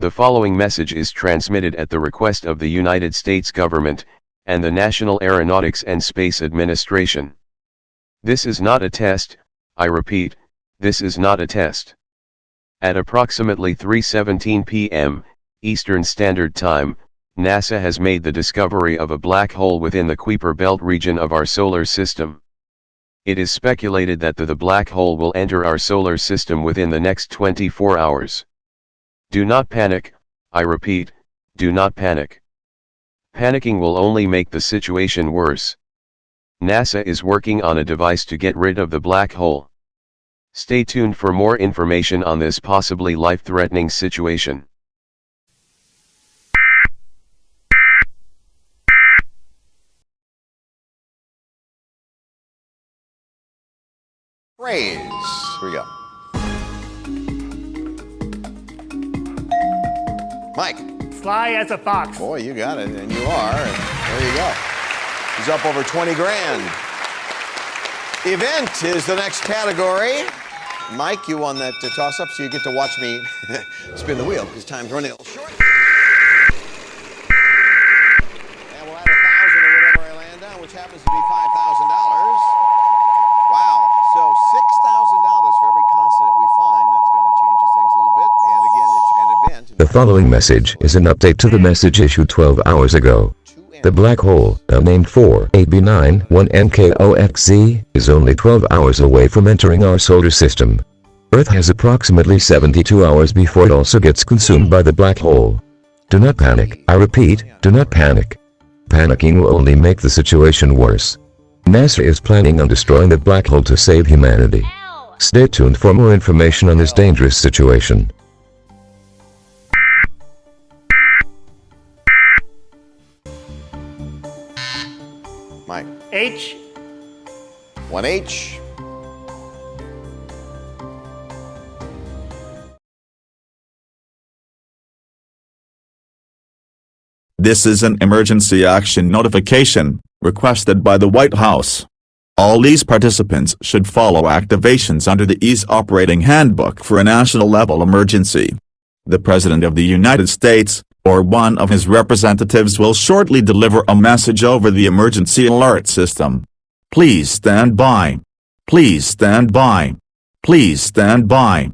The following message is transmitted at the request of the United States government, and the National Aeronautics and Space Administration. This is not a test, I repeat, this is not a test. At approximately 3:17 p.m., Eastern Standard Time, NASA has made the discovery of a black hole within the Kuiper Belt region of our solar system. It is speculated that the black hole will enter our solar system within the next 24 hours. Do not panic, I repeat, do not panic. Panicking will only make the situation worse. NASA is working on a device to get rid of the black hole. Stay tuned for more information on this possibly life-threatening situation. Praise. Here we go. Mike. Sly as a fox. Boy, you got it, and you are. And there you go. He's up over 20 grand. Event is the next category. Mike, you won that toss-up, so you get to watch me spin the wheel, because time's running a little short. And we'll add 1,000 or whatever I land on, which happens to be $5,000. Wow. So $6,000 for every consonant we find. That's going to change things a little bit. And again, it's an event. The following message is an update to the message issued 12 hours ago. The black hole, now named 4AB91NKOXZ, is only 12 hours away from entering our solar system. Earth has approximately 72 hours before it also gets consumed by the black hole. Do not panic. I repeat, do not panic. Panicking will only make the situation worse. NASA is planning on destroying the black hole to save humanity. Stay tuned for more information on this dangerous situation. Mike. H. 1H. This is an emergency action notification, requested by the White House. All EAS participants should follow activations under the EAS Operating Handbook for a national-level emergency. The President of the United States, or one of his representatives, will shortly deliver a message over the emergency alert system. Please stand by. Please stand by. Please stand by.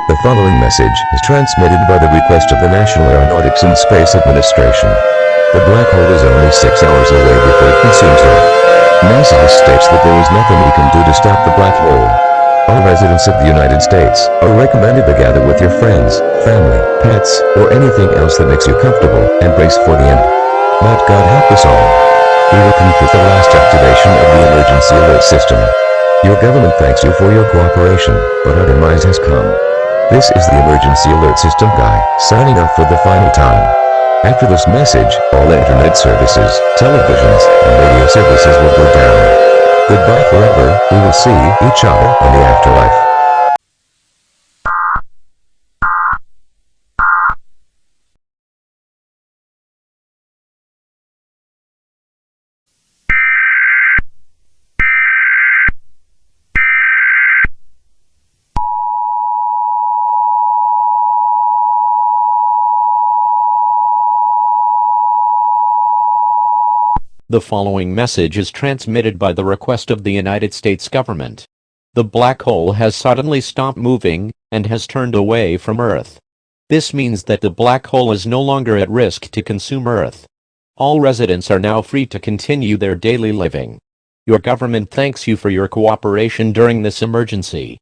The following message is transmitted by the request of the National Aeronautics and Space Administration. The black hole is only 6 hours away before it consumes Earth. NASA states that there is nothing we can do to stop the black hole. All residents of the United States are recommended to gather with your friends, family, pets, or anything else that makes you comfortable, and brace for the end. Let God help us all. We will complete the last activation of the emergency alert system. Your government thanks you for your cooperation, but our demise has come. This is the Emergency Alert System Guy, signing off for the final time. After this message, all internet services, televisions, and radio services will go down. Goodbye forever. We will see each other in the afterlife. The following message is transmitted by the request of the United States government. The black hole has suddenly stopped moving, and has turned away from Earth. This means that the black hole is no longer at risk to consume Earth. All residents are now free to continue their daily living. Your government thanks you for your cooperation during this emergency.